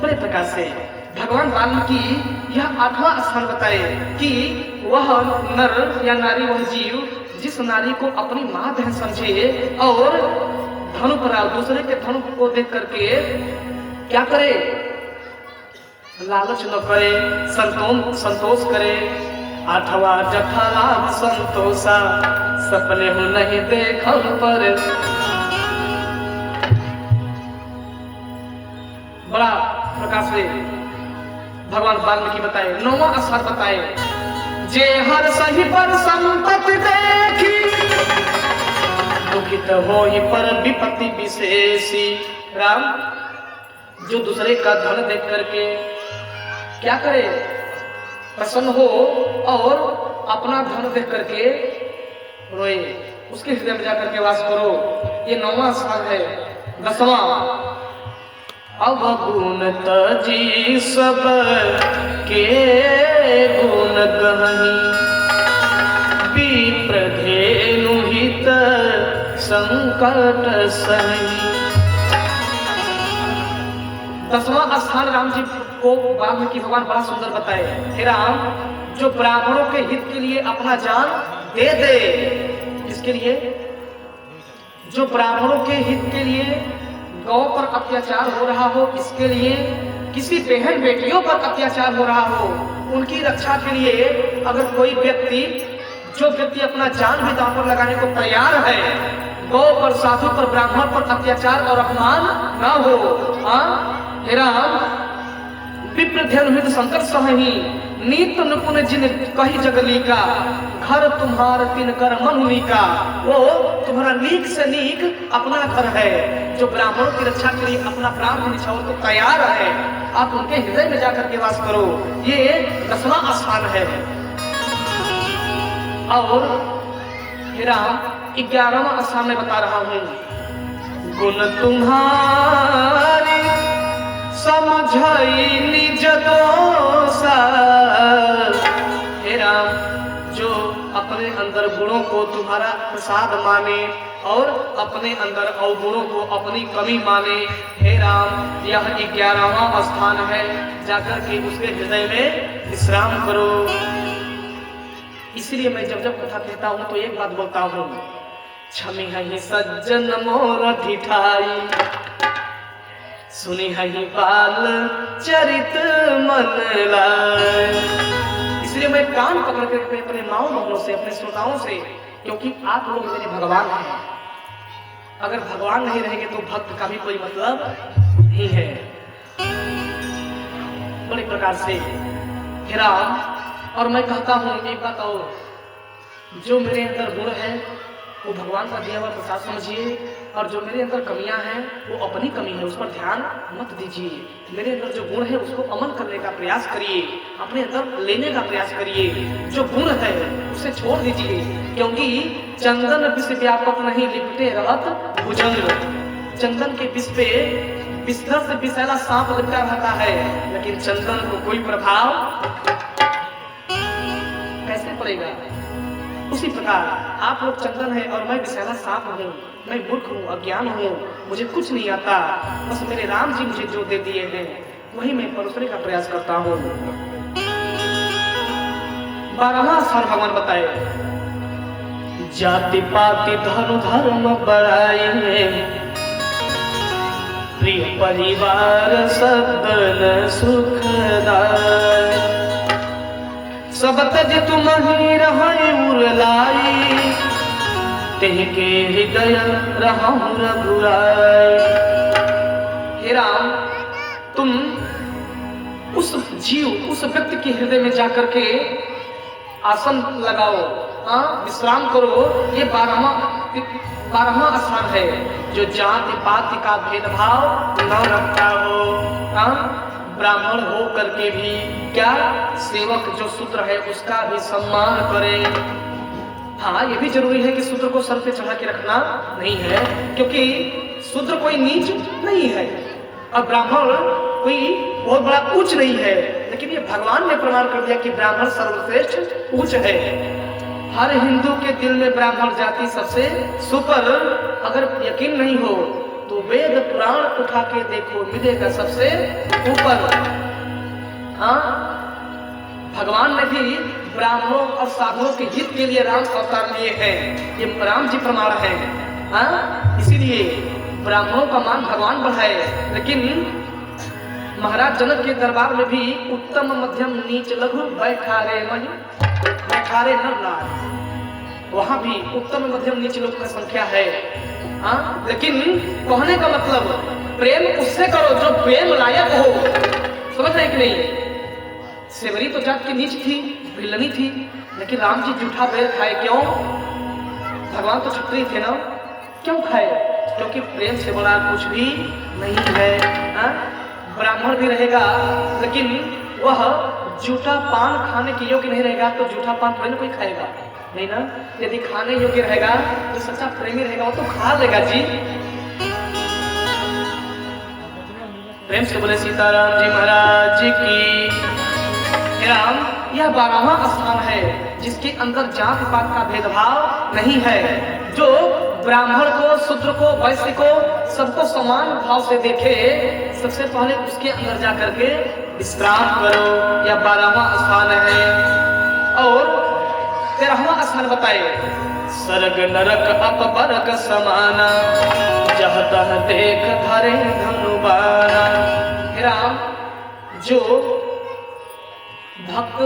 बड़े प्रकार से भगवान वाल्मीकि यह 8वां स्थान बताए कि वह नर या नारी, वह जीव जिस नारी को अपनी मां बहन समझे और धनु पर दूसरे के धनु को देख करके क्या करे, लालच न करे, संतोष करे। 8वां जथा लाभ संतोषा, सपने हो नहीं देखल पर। बड़ा प्रकार से भगवान वाल्मीकि बताए। 9वां स्थान बताए, जे हर सही पर संपत्ति देखी, दुखित होई पर विपत्ति विशेषी। राम, जो दूसरे का धन देख करके क्या करे, प्रसन्न हो और अपना धन देख करके रोए, उसके हृदय में जाकर के वास करो। ये 9वां स्थान है। 10वां, अवगुण तजी सब के गुण गहनी, विप्रधेनु हित संकट सही। 10वां स्थान राम जी को वाल्मीकि भगवान बड़ा सुंदर बताए। हे राम, जो ब्राह्मणों के हित के लिए अपना जान दे दे, किसके लिए? जो ब्राह्मणों के हित के लिए गौ पर अत्याचार हो रहा हो, इसके लिए किसी बहन बेटियों पर अत्याचार हो रहा हो, उनकी रक्षा के लिए अगर कोई व्यक्ति, जो व्यक्ति अपना जान भी दांव पर लगाने को तैयार है, गौ पर, साधु पर, ब्राह्मण पर अत्याचार और अपमान न हो। हे राम, विप्र ध्यान संकट सहही, नीत निपुण जिन कही जगली का, घर तुम्हार तिन कर मनुनी का। वो तुम्हारा नीक से नीक अपना घर है, जो ब्राह्मणों की रक्षा के लिए अपना प्राण निछावर को तैयार है, आप उनके हृदय में जाकर के वास करो। ये 10वां स्थान है। और हे राम, 11वां स्थान में बता रहा हूं, गुण तुम्हारी समझाई निज दोषा। हे राम, जो अपने अंदर गुणों को तुम्हारा प्रसाद माने और अपने अंदर अवगुणों को अपनी कमी माने, हे राम, यह 11वां स्थान है। जाकर के उसके हृदय में विश्राम करो। इसलिए मैं जब जब कथा कहता हूं तो एक बात बोलता हूं, छमी है सज्जन मोर ढिठाई, सुनी है बाल चरित मन लाए। इसलिए मैं कान पकड़ कर अपने माओ बहनों से, अपने श्रोताओं से, क्योंकि आप लोग मेरे भगवान हैं। अगर भगवान नहीं रहेंगे तो भक्त का भी कोई मतलब नहीं है। बड़े प्रकार से हे राम, और मैं कहता हूं एक बात और, जो मेरे अंदर गुण है वो भगवान का दिया हुआ प्रसाद समझिए, और जो मेरे अंदर कमियां हैं वो अपनी कमी है, उस पर ध्यान मत दीजिए। मेरे अंदर जो गुण है उसको अमल करने का प्रयास करिए, अपने अंदर लेने का प्रयास करिए। जो गुण है उसे छोड़ दीजिए, क्योंकि चंदन विष व्यापक नहीं लिपटे रहत भुजंग। चंदन के विष पे बिस्तर से विषैला सांप लिपटा रहता है, लेकिन चंदन को कोई प्रभाव कैसे पड़ेगा? उसी प्रकार आप लोग चंदन है और मैं विषैला सांप हूँ, मैं मूर्ख हूँ, अज्ञान हूँ, मुझे कुछ नहीं आता। बस मेरे राम जी मुझे जो दे दिए हैं वही मैं परोसने का प्रयास करता हूँ। 12वां स्थान भगवान बताए, जाति पाति धनु धर्म बढ़ाए, प्रिय परिवार सदन सुखदाय। सब तज तुम ही रहे उरलाई, तेके हृदय रहूं रघुराई। हे राम, तुम उस जीव, उस व्यक्ति के हृदय में जाकर के आसन लगाओ, विश्राम करो। ये 12वां स्थान है, जो जाति पाति का भेदभाव न रखता हो। ब्राह्मण हो करके भी क्या सेवक जो शूद्र है उसका भी सम्मान करे। हाँ, ये भी जरूरी है कि शूद्र को सर पे चढ़ा के रखना नहीं है, क्योंकि शूद्र कोई नीच नहीं है और ब्राह्मण कोई बहुत बड़ा उच्च नहीं है। लेकिन ये भगवान ने प्रमाण कर दिया कि ब्राह्मण सर्वश्रेष्ठ उच्च है। हर हिंदू के दिल में ब्राह्मण जाति सबसे सुपर। अगर यकीन नहीं हो तो वेद पुराण उठा के देखो, मिलेगा सबसे ऊपर। हाँ, भगवान ने भी ब्राह्मणों और साधुओं के हित के लिए राम अवतार लिए हैं, ये राम जी प्रमाण है। हाँ, इसीलिए ब्राह्मणों का मान भगवान बढ़ाए। लेकिन महाराज जनक के दरबार में भी उत्तम मध्यम नीच लघु बैठारे मही बैठारे नर नार, वहां भी उत्तम मध्यम नीच लोग का संख्या है। हाँ, लेकिन कहने का मतलब प्रेम उससे करो जो प्रेम लायक हो। समझ रहे कि नहीं? सेवरी तो जात की नीच थी, विलनी थी, लेकिन राम जी जूठा बैल खाए क्यों? भगवान तो क्षत्रिय थे ना, क्यों खाए? क्योंकि प्रेम से बड़ा कुछ भी नहीं है। हाँ? ब्राह्मण भी रहेगा लेकिन वह जूठा पान खाने के योग्य नहीं रहेगा तो जूठा पान थोड़ी ना कोई खाएगा, नहीं ना। यदि खाने योग्य रहेगा तो सच्चा प्रेमी रहेगा, वो तो खा लेगा जी। प्रेम से बोले सीताराम जी महाराज की। राम, यह 12वां स्थान है जिसके अंदर जात पात का भेदभाव नहीं है, जो ब्राह्मण को, शूद्र को, वैश्य को सबको समान भाव से देखे। सबसे पहले उसके अंदर जाकर के विश्राम करो। यह 12वां स्थान है। और 13वां स्थान बताए, स्वर्ग नरक अपबरक समाना, जह तह देख धरे धनुबाना। हे राम, जो भक्त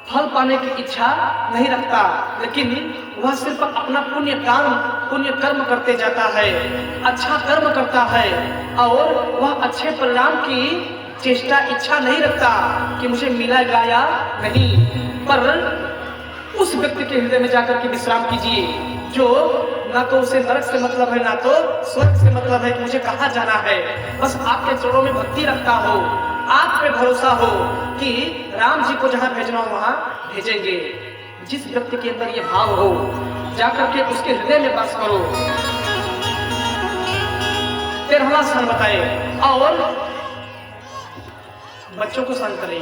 फल पाने की इच्छा नहीं रखता, लेकिन वह सिर्फ अपना पुण्य कर्म करते जाता है, अच्छा कर्म करता है, और वह अच्छे परिणाम की चेष्टा इच्छा नहीं रखता कि मुझे मिलेगा या नहीं। पर उस व्यक्ति के हृदय में जाकर के विश्राम कीजिए, जो ना तो उसे नरक से मतलब है, ना तो स्वर्ग से मतलब है कि मुझे कहाँ जाना है। बस आपके चरणों में भक्ति रखता हो, आप पे भरोसा हो कि राम जी को जहां भेजना हो वहां भेजेंगे। जिस व्यक्ति के अंदर ये भाव हो, जाकर के उसके हृदय में वास करो। 13वां स्थान बताए, और बच्चों को शांत करिए।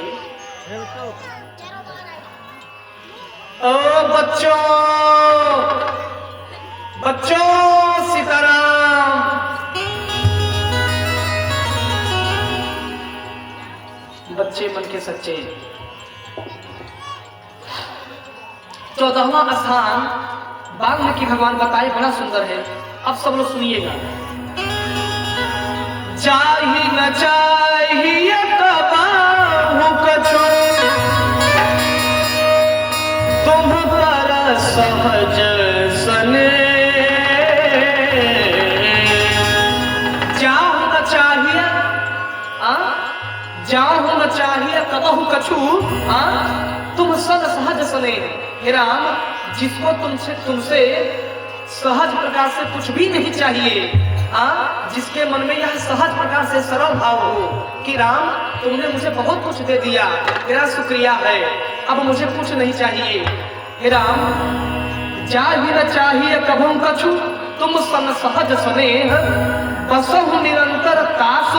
ओ बच्चों, बच्चों, सीताराम। बच्चे मन के सच्चे। 14वां स्थान वाल्मीकि भगवान बताए, बड़ा सुंदर है। अब सब लोग सुनिएगा। चाही न चाहिए कबाहु कछु, तुम पर सहज सने। चाहू न चाहिए, जाहू न चाहिए कबहु कछु, तुम सन सहज सने। हे राम, जिसको तुमसे सहज प्रकार से कुछ भी नहीं चाहिए, जिसके मन में यह सहज प्रकार से सरल भाव हो कि राम तुमने मुझे बहुत कुछ दे दिया, तेरा शुक्रिया है, अब मुझे कुछ नहीं चाहिए। हे राम, चाही न चाहिए कबहु कछु, तुम सन सहज सने, बसहु निरंतर तासु।